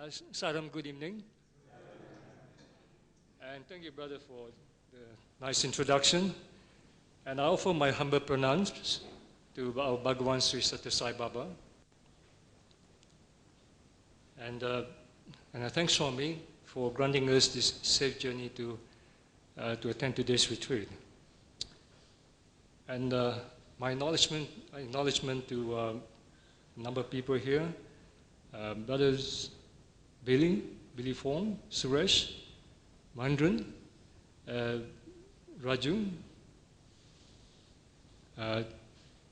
Saram, good evening. And thank you, brother, for the nice introduction. And I offer my humble pronouns to our Bhagavan Sri Satya Sai Baba. And I thank Swami for granting us this safe journey to attend today's retreat. And my acknowledgement to a number of people here, brothers Billy Fong, Suresh, Mandran, Raju,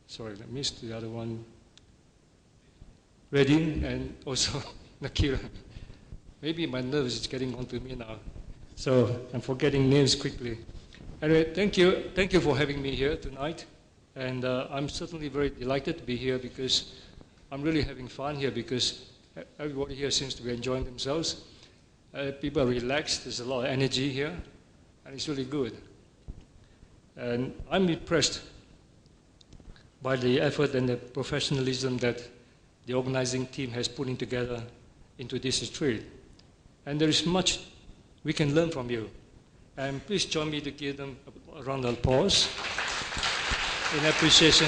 sorry, I missed the other one, Reddy, and also Nakira. Maybe my nerves is getting onto me now, so I'm forgetting names quickly. Anyway, thank you for having me here tonight, and I'm certainly very delighted to be here because I'm really having fun here because everybody here seems to be enjoying themselves. People are relaxed, there's a lot of energy here, and it's really good. And I'm impressed by the effort and the professionalism that the organizing team has put in together into this retreat. And there is much we can learn from you. And please join me to give them a round of applause in appreciation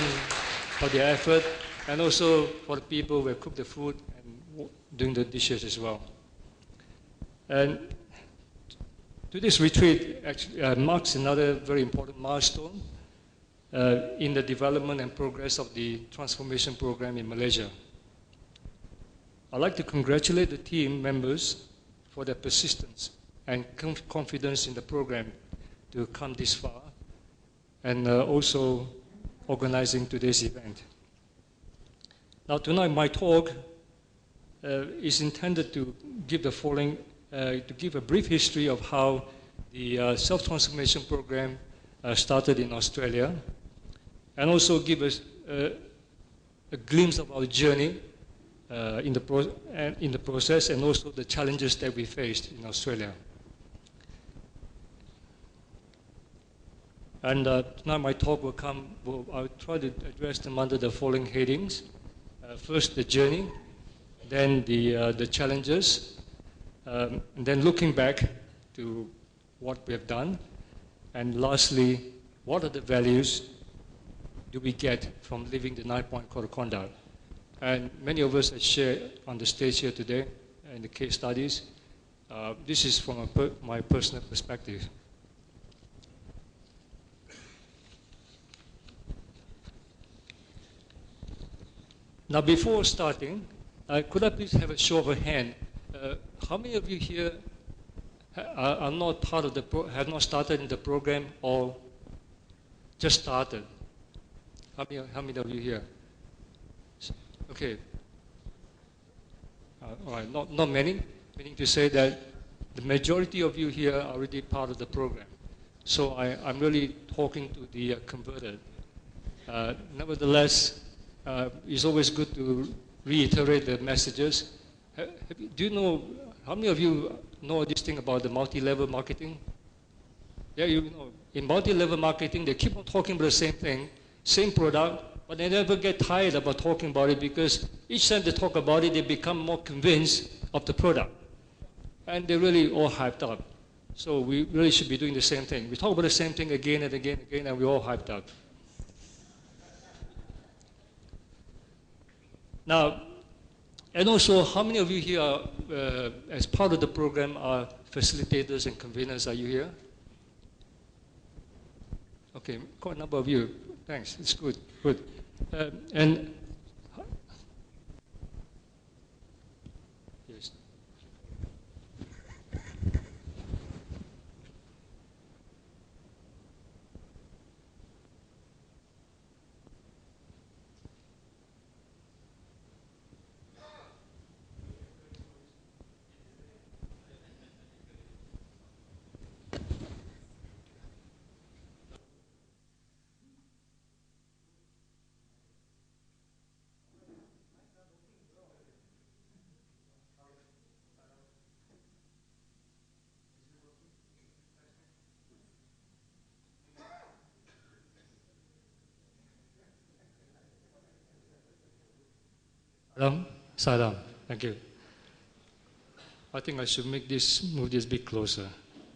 for their effort, and also for the people who have cooked the food and doing the dishes as well. And today's retreat actually marks another very important milestone in the development and progress of the transformation program in Malaysia. I'd like to congratulate the team members for their persistence and confidence in the program to come this far, and also organizing today's event. Now tonight my talk is intended to give the following, to give a brief history of how the self-transformation program started in Australia, and also give us a glimpse of our journey in the process, and also the challenges that we faced in Australia. And tonight my talk I'll try to address them under the following headings. First, the journey, then the challenges, and then looking back to what we have done, and lastly, what are the values do we get from living the 9-point code of conduct? And many of us have shared on the stage here today in the case studies. This is from my personal perspective. Now, before starting, could I please have a show of a hand? How many of you here are not part of have not started in the program or just started? How many of you here? Okay. All right, not many, meaning to say that the majority of you here are already part of the program. So I'm really talking to the converted. Nevertheless, it's always good to reiterate the messages. Do you know, how many of you know this thing about the multi-level marketing? Yeah, you know, in multi-level marketing, they keep on talking about the same thing, same product, but they never get tired about talking about it because each time they talk about it, they become more convinced of the product. And they're really all hyped up. So we really should be doing the same thing. We talk about the same thing again and again and again, and we're all hyped up. Now, and also, how many of you here, are, as part of the program, are facilitators and conveners? Are you here? Okay, quite a number of you. Thanks, it's good, good. And yes. Salam, thank you. I think I should move this a bit closer,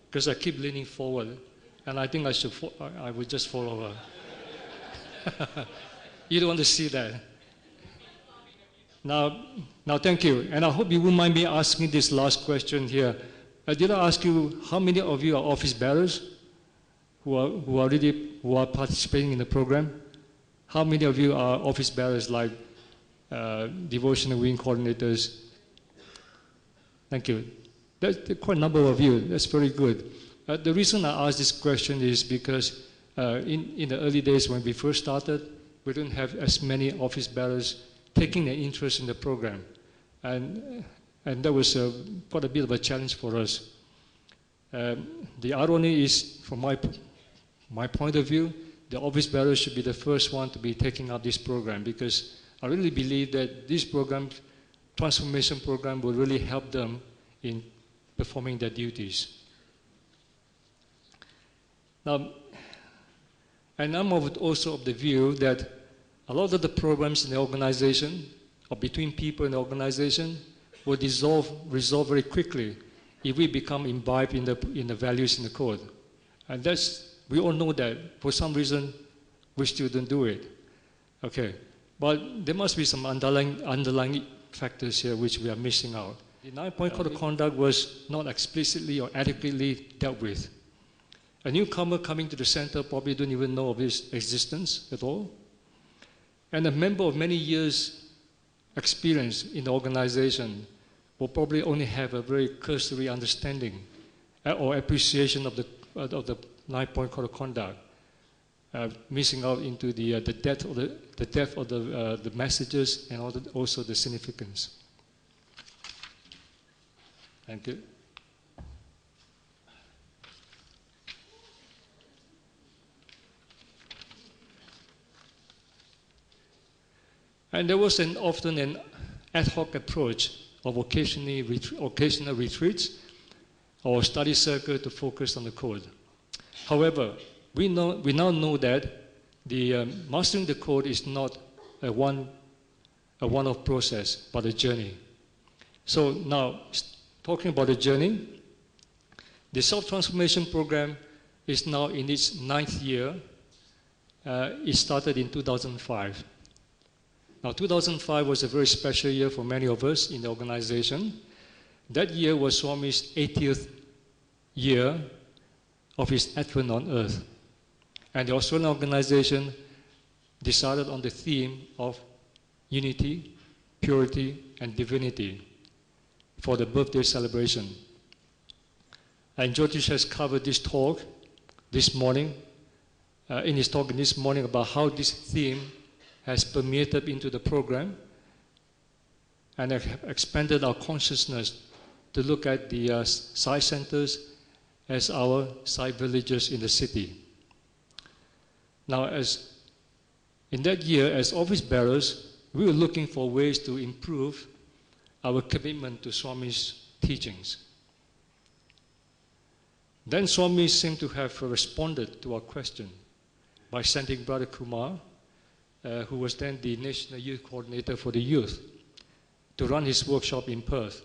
because I keep leaning forward, and I think I would just fall over. You don't want to see that. Now, thank you, and I hope you won't mind me asking this last question here. Did I ask you how many of you are office bearers who are participating in the program? How many of you are office bearers, like devotional wing coordinators? Thank you. That's quite a number of you. That's very good. The reason I ask this question is because in the early days when we first started, we didn't have as many office bearers taking an interest in the program. And that was quite a bit of a challenge for us. The irony is, from my point of view, the office bearers should be the first one to be taking up this program, because I really believe that this program, transformation program, will really help them in performing their duties. Now, and I'm also of the view that a lot of the programs in the organization, or between people in the organization, will resolve very quickly if we become imbibed in the values in the code. And we all know that. For some reason, we still don't do it. Okay, but there must be some underlying factors here which we are missing out. The 9-point code of conduct was not explicitly or adequately dealt with. A newcomer coming to the center probably don't even know of its existence at all. And a member of many years' experience in the organization will probably only have a very cursory understanding or appreciation of the 9-point code of conduct, missing out into the depth of the messages and also the significance. Thank you. And there was often an ad hoc approach of occasional retreats or study circle to focus on the code. However, we now know that the mastering the code is not a one-off process, but a journey. So now, talking about the journey, the self-transformation program is now in its 9th year. It started in 2005. Now, 2005 was a very special year for many of us in the organization. That year was Swami's 80th year of his advent on earth. And the Australian organization decided on the theme of unity, purity, and divinity for the birthday celebration. And Jyotish has covered this talk this morning, in his talk this morning, about how this theme has permeated into the program and expanded our consciousness to look at the Sai centers as our Sai villages in the city. Now, in that year, as office bearers, we were looking for ways to improve our commitment to Swami's teachings. Then Swami seemed to have responded to our question by sending Brother Kumar, who was then the National Youth Coordinator for the youth, to run his workshop in Perth.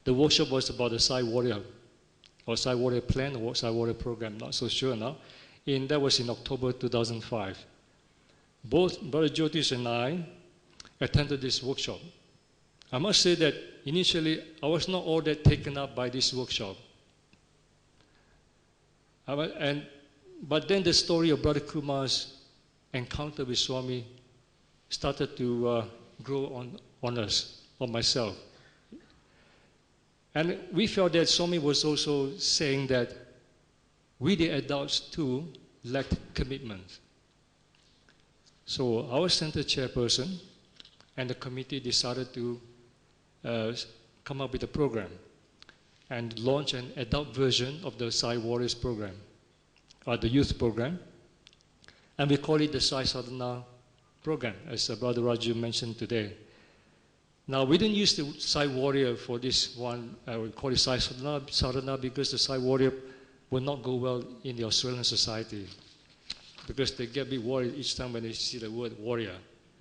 The workshop was about the Sai Warrior, or Sai Warrior Plan, or Sai Warrior Program, not so sure now. That was in October 2005. Both Brother Jyotish and I attended this workshop. I must say that initially I was not all that taken up by this workshop. But then the story of Brother Kumar's encounter with Swami started to grow on us, on myself. And we felt that Swami was also saying that we, the adults too, lacked commitment. So our center chairperson and the committee decided to come up with a program and launch an adult version of the Sai Warriors program, or the youth program. And we call it the Sai Sadhana program, as Brother Raju mentioned today. Now, we didn't use the Sai Warrior for this one. We call it Sai Sadhana because the Sai Warrior will not go well in the Australian society, because they get a bit worried each time when they see the word warrior.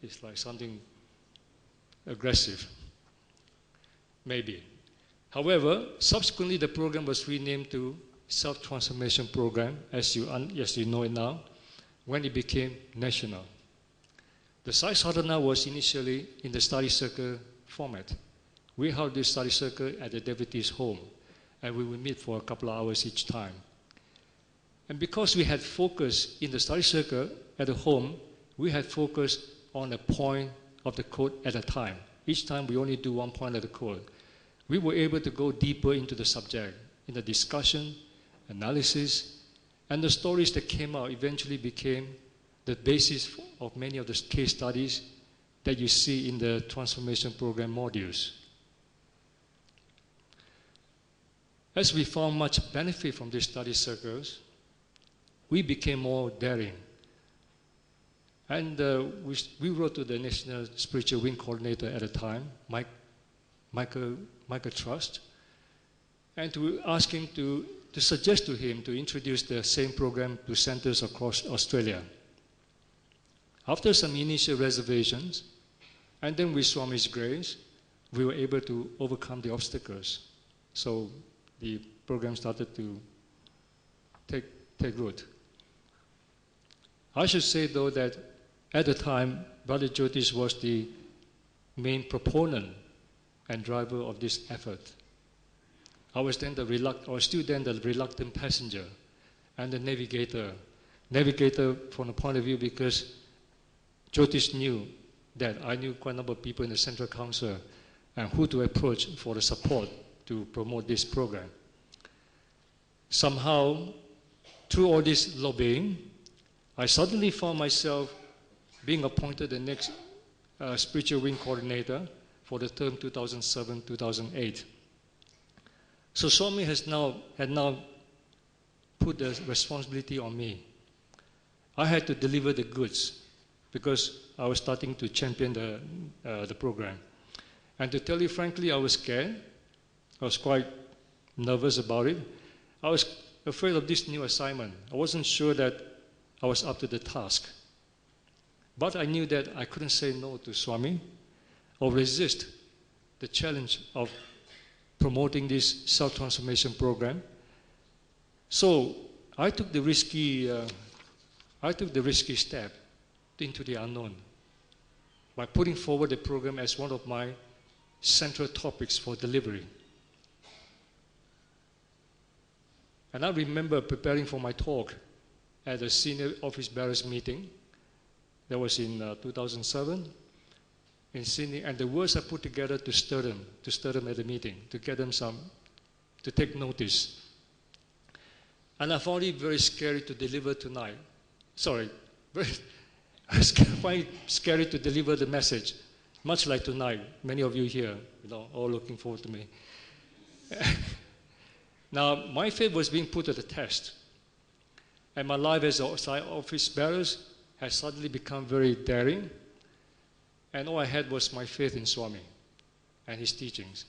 It's like something aggressive, maybe. However, subsequently the program was renamed to Self-Transformation Program, as you know it now, when it became national. The Sai Sadhana was initially in the study circle format. We held this study circle at the devotee's home, and we would meet for a couple of hours each time. And because we had focus in the study circle at the home, we had focus on a point of the code at a time. Each time we only do one point of the code. We were able to go deeper into the subject, in the discussion, analysis, and the stories that came out eventually became the basis of many of the case studies that you see in the transformation program modules. As we found much benefit from these study circles, we became more daring. And we wrote to the National Spiritual Wing Coordinator at the time, Michael Trust, and to ask him to suggest to him to introduce the same program to centers across Australia. After some initial reservations, and then with Swami's grace, we were able to overcome the obstacles. So the program started to take root. I should say, though, that at the time, Brother Jyotish was the main proponent and driver of this effort. I was still then the reluctant passenger and the navigator. Navigator from the point of view because Jyotish knew that I knew quite a number of people in the Central Council and who to approach for the support to promote this program. Somehow, through all this lobbying, I suddenly found myself being appointed the next spiritual wing coordinator for the term 2007-2008. So Swami had now put the responsibility on me. I had to deliver the goods because I was starting to champion the program. And to tell you frankly, I was scared. I was quite nervous about it. I was afraid of this new assignment. I wasn't sure that I was up to the task. But I knew that I couldn't say no to Swami or resist the challenge of promoting this self-transformation program. So I took the risky step into the unknown by putting forward the program as one of my central topics for delivery. And I remember preparing for my talk at a senior office bearers meeting. That was in 2007 in Sydney, and the words I put together to stir them at the meeting, to get them to take notice. And I found it very scary to deliver tonight. I find it scary to deliver the message, much like tonight. Many of you here, all looking forward to me. Now, my faith was being put to the test, and my life as an office bearer had suddenly become very daring, and all I had was my faith in Swami and his teachings.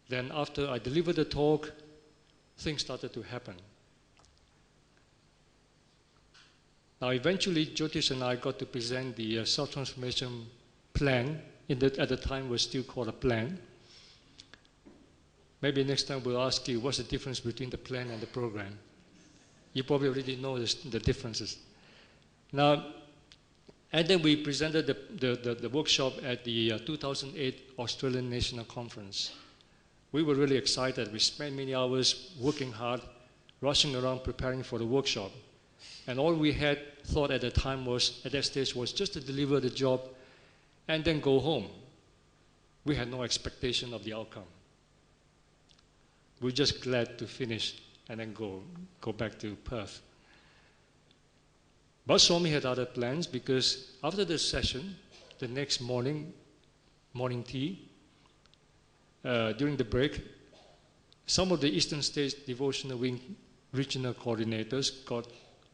Then after I delivered the talk, things started to happen. Now eventually, Jyotish and I got to present the self-transformation plan. At the time was still called a plan. Maybe next time we'll ask you what's the difference between the plan and the program. You probably already know the differences. Now, and then we presented the workshop at the 2008 Australian National Conference. We were really excited. We spent many hours working hard, rushing around preparing for the workshop. And all we had thought at that stage was just to deliver the job and then go home. We had no expectation of the outcome. We were just glad to finish and then go back to Perth. But Swami had other plans because after the session, the next morning tea, during the break, some of the Eastern States Devotional Wing regional coordinators got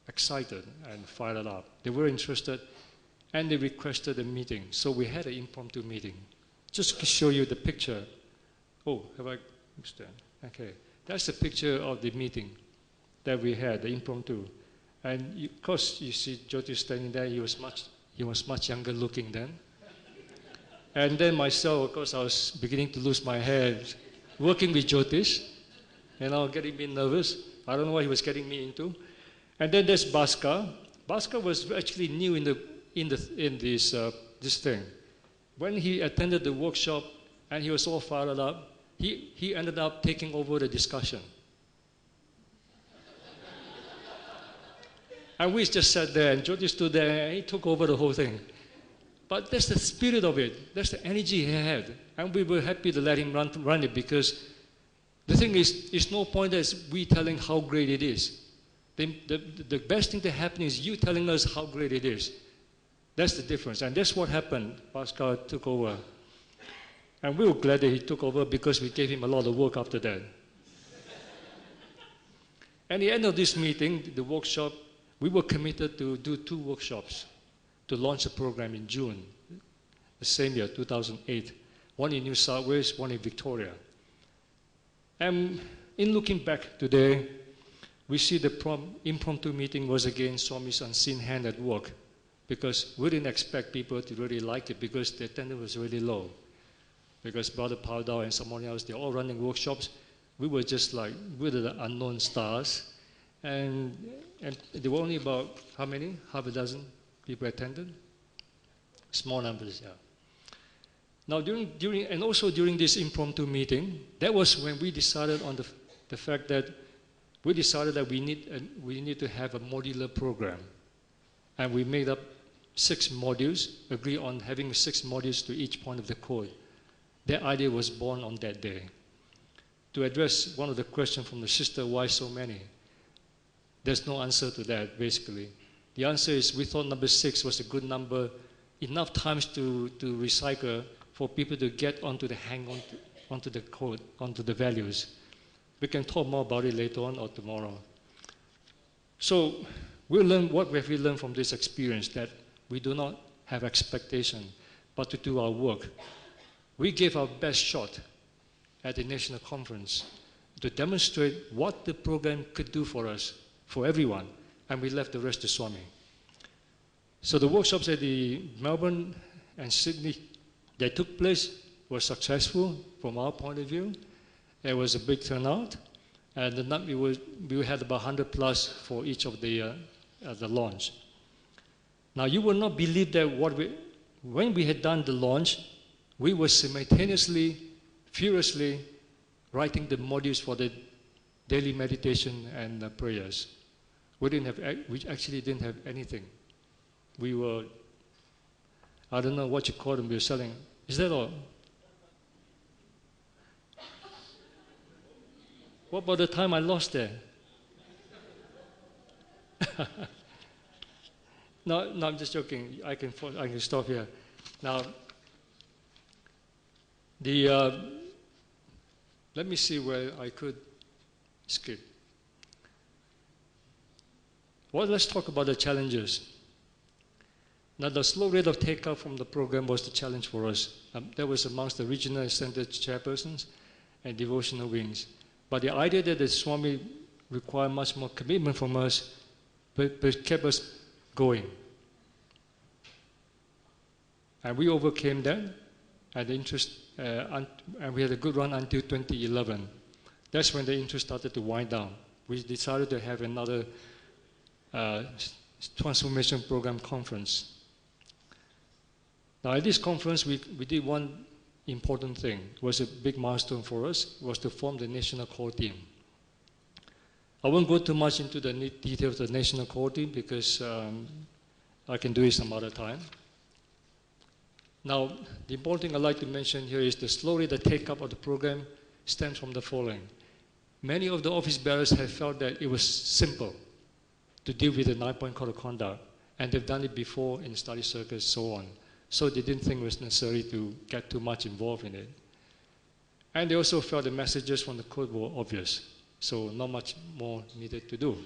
excited and fired up. They were interested and they requested a meeting. So we had an impromptu meeting. Just to show you the picture. Oh, have I understand? Okay. That's the picture of the meeting that we had, the impromptu. And of course, you see Jyotish standing there. He was much younger looking then. And then myself, of course, I was beginning to lose my hair. working with Jyotish, getting me nervous. I don't know what he was getting me into. And then there's Bhaskar. Bhaskar was actually new in this thing. When he attended the workshop and he was all fired up, he ended up taking over the discussion. And we just sat there, and Jyoti stood there, and he took over the whole thing. But that's the spirit of it. That's the energy he had. And we were happy to let him run it, because the thing is, it's no point as we telling how great it is. The best thing that happened is you telling us how great it is. That's the difference. And that's what happened. Pascal took over. And we were glad that he took over, because we gave him a lot of work after that. At the end of this meeting, the workshop, we were committed to do 2 workshops to launch a program in June, the same year, 2008. One in New South Wales, one in Victoria. And in looking back today, we see the impromptu meeting was again Swami's unseen hand at work, because we didn't expect people to really like it, because the attendance was really low. Because Brother Paudao and someone else, they're all running workshops. We were just like, we were the unknown stars. And there were only about, how many? Half a dozen people attended? Small numbers, yeah. Now, during this impromptu meeting, that was when we decided on the fact that we decided that we need to have a modular program. And we made up 6 modules, agree on having 6 modules to each point of the code. That idea was born on that day. To address one of the questions from the sister, why so many? There's no answer to that, basically. The answer is we thought number 6 was a good number, enough times to recycle for people to get onto the onto the code, onto the values. We can talk more about it later on or tomorrow. So we'll learn what have we learned from this experience, that we do not have expectation, but to do our work. We gave our best shot at the national conference to demonstrate what the program could do for us, for everyone, and we left the rest to Swami. So the workshops at the Melbourne and Sydney that took place were successful from our point of view. There was a big turnout, and we had about 100 plus for each of the launch. Now you will not believe that when we had done the launch, we were simultaneously, furiously writing the modules for the daily meditation and prayers. We actually didn't have anything. We were, I don't know what you call them, we were selling. Is that all? What about the time I lost there? No, I'm just joking. I can stop here. Now, let me see where I could skip. Well, let's talk about the challenges. Now, the slow rate of take-up from the program was the challenge for us. That was amongst the regional center chairpersons and devotional wings. But the idea that the Swami required much more commitment from us but kept us going. And we overcame that, and the interest, and we had a good run until 2011. That's when the interest started to wind down. We decided to have another transformation program conference. Now at this conference, we did one important thing. It was a big milestone for us, was to form the national core team. I won't go too much into the details of the national core team because I can do it some other time. Now, the important thing I'd like to mention here is the slowly the take-up of the program stems from the following. Many of the office bearers have felt that it was simple to deal with the 9-point code of conduct, and they've done it before in study circles, so on. So they didn't think it was necessary to get too much involved in it. And they also felt the messages from the code were obvious, so not much more needed to do.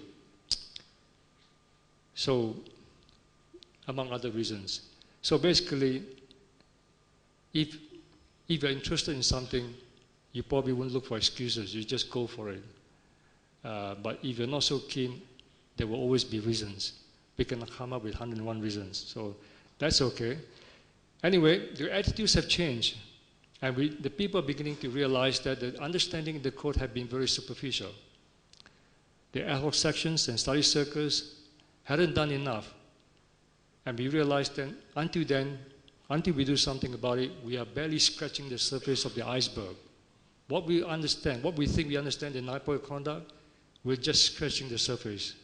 So, among other reasons. So basically, if you're interested in something, you probably wouldn't look for excuses, you just go for it. But if you're not so keen, there will always be reasons. We can come up with 101 reasons, so that's okay. Anyway, the attitudes have changed. And the people are beginning to realize that the understanding in the code have been very superficial. The ad hoc sections and study circles hadn't done enough. And we realized that until we do something about it, we are barely scratching the surface of the iceberg. What we understand, what we think we understand in 9-point conduct, we're just scratching the surface.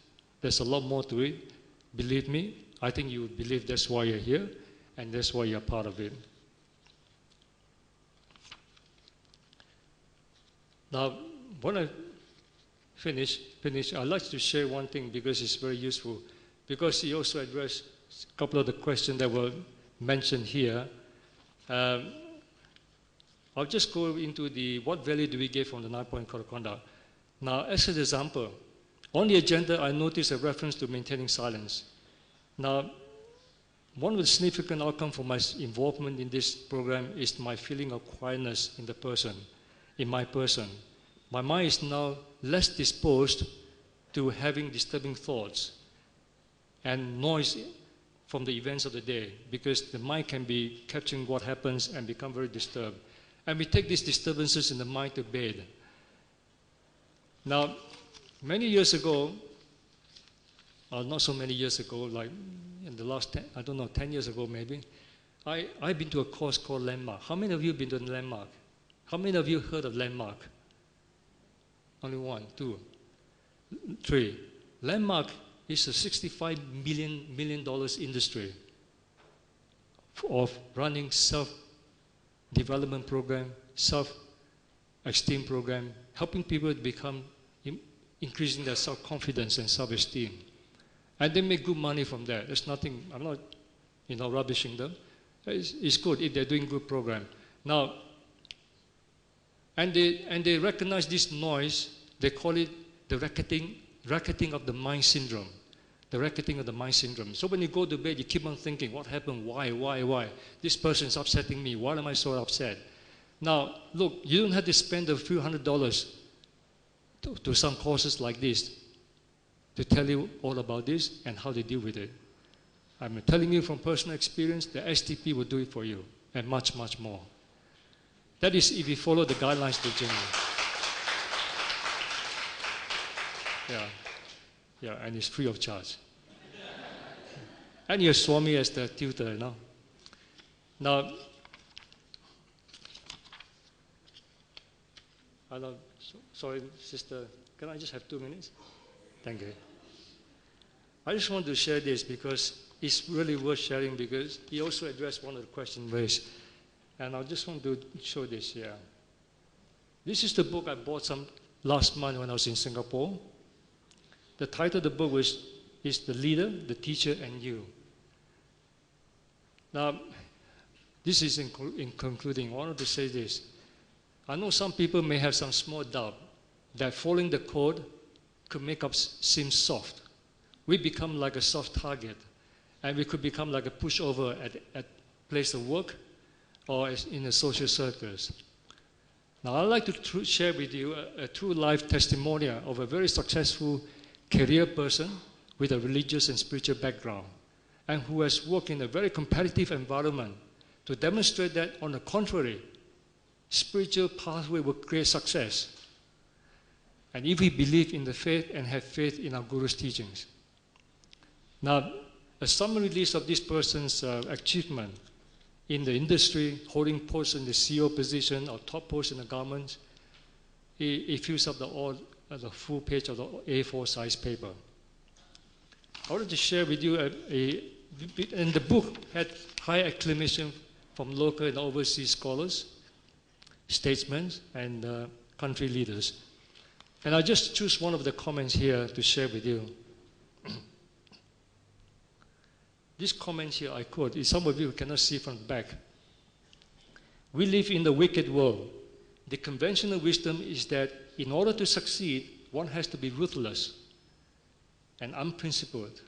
There's a lot more to it. Believe me, I think you would believe that's why you're here, and that's why you're part of it. Now, when I finish, I'd like to share one thing because it's very useful. Because he also addressed a couple of the questions that were mentioned here. I'll just go into what value do we get from the 9-point code of conduct. Now, as an example, on the agenda, I noticed a reference to maintaining silence. Now, one of the significant outcomes for my involvement in this program is my feeling of quietness in my person. My mind is now less disposed to having disturbing thoughts and noise from the events of the day, because the mind can be capturing what happens and become very disturbed. And we take these disturbances in the mind to bed. Now, many years ago, or not so many years ago, like in the last 10 years ago maybe, I've been to a course called Landmark. How many of you have been to Landmark? How many of you heard of Landmark? Only 1, 2, 3. Landmark is a $65 million industry of running self-development program, self-esteem program, helping people become, increasing their self-confidence and self-esteem. And they make good money from that. There's nothing, I'm not, rubbishing them. It's good if they're doing good program. Now, and they recognize this noise, they call it the racketing of the mind syndrome. The racketing of the mind syndrome. So when you go to bed, you keep on thinking, what happened? Why? This person's upsetting me. Why am I so upset? Now, look, you don't have to spend a few $100s to some courses like this to tell you all about this and how to deal with it. I'm telling you from personal experience, the STP will do it for you, and much, much more. That is if you follow the guidelines to the journey. Yeah, and it's free of charge. And you saw me as the tutor, Now, sorry, sister, can I just have 2 minutes? Thank you. I just want to share this because it's really worth sharing, because he also addressed one of the questions raised. And I just want to show this here. This is the book I bought last month when I was in Singapore. The title of the book is The Leader, the Teacher, and You. Now, this is in concluding. I wanted to say this. I know some people may have some small doubt that following the code could make us seem soft. We become like a soft target, and we could become like a pushover at place of work or in the social circles. Now, I'd like to share with you a true life testimonial of a very successful career person with a religious and spiritual background, and who has worked in a very competitive environment to demonstrate that, on the contrary, spiritual pathway will create success. And if we believe in the faith and have faith in our Guru's teachings. Now, a summary list of this person's achievement in the industry, holding posts in the CEO position or top posts in the government, it fills up the full page of the A4 size paper. I wanted to share with you and the book had high acclamation from local and overseas scholars, statesmen, and country leaders. And I'll just choose one of the comments here to share with you. This comment here I quote, some of you cannot see from the back. We live in the wicked world. The conventional wisdom is that in order to succeed, one has to be ruthless and unprincipled.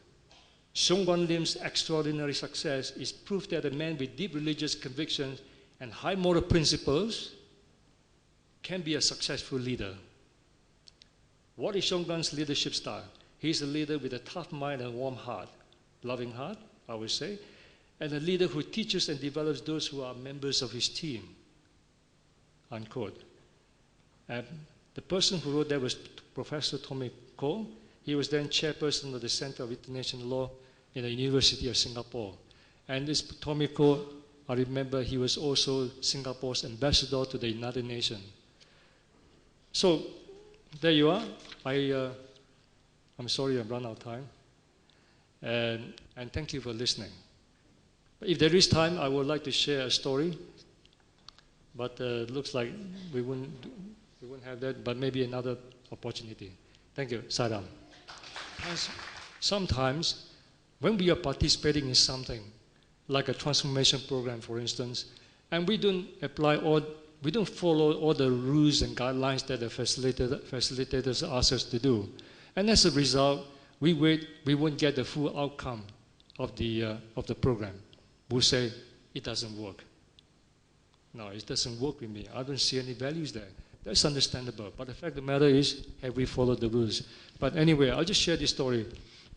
Seung-Wan Lim's extraordinary success is proof that a man with deep religious convictions and high moral principles can be a successful leader. What is Seung-Wan's leadership style? He's a leader with a tough mind and warm heart, loving heart, I would say, and a leader who teaches and develops those who are members of his team. unquote. And the person who wrote that was Professor Tommy Koh. He was then chairperson of the Center of International Law in the University of Singapore. And this Tommy Koh, I remember he was also Singapore's ambassador to the United Nations. So there you are. I'm sorry I've run out of time. And thank you for listening. If there is time, I would like to share a story. But it looks like we wouldn't have that, but maybe another opportunity. Thank you, Saram. Sometimes, when we are participating in something, like a transformation program, for instance, and we don't follow all the rules and guidelines that the facilitators ask us to do. And as a result, we won't get the full outcome of the program. We'll say, it doesn't work. No, it doesn't work with me. I don't see any values there. That's understandable. But the fact of the matter is, have we followed the rules? But anyway, I'll just share this story.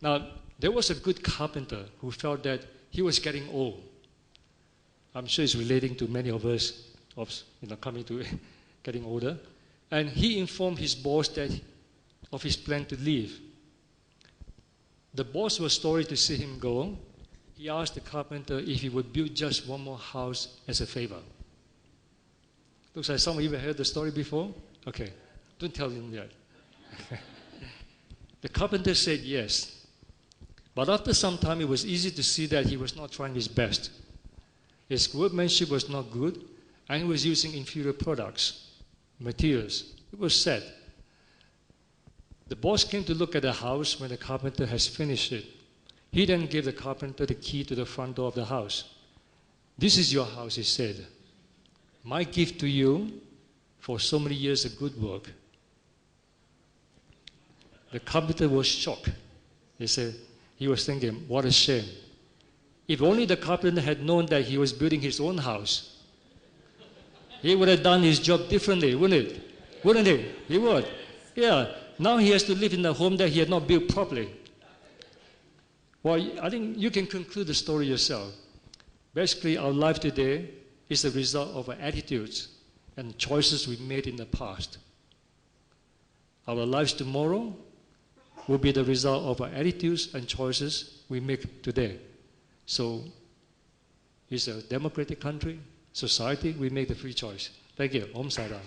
Now, there was a good carpenter who felt that he was getting old. I'm sure it's relating to many of us, coming to getting older. And he informed his boss of his plan to leave. The boss was sorry to see him go. He asked the carpenter if he would build just one more house as a favor. Looks like some of you have heard the story before. Okay, don't tell him yet. The carpenter said yes. But after some time, it was easy to see that he was not trying his best. His workmanship was not good, and he was using inferior products, materials. It was sad. The boss came to look at the house when the carpenter has finished it. He then gave the carpenter the key to the front door of the house. "This is your house," he said. "My gift to you for so many years of good work." The carpenter was shocked. He was thinking, what a shame. If only the carpenter had known that he was building his own house, he would have done his job differently, wouldn't it? Wouldn't he? He would. Yeah. Now he has to live in a home that he had not built properly. Well, I think you can conclude the story yourself. Basically, our life today is the result of our attitudes and choices we made in the past. Our lives tomorrow will be the result of our attitudes and choices we make today. So, it's a democratic country, society, we make the free choice. Thank you. Om Sai Ram.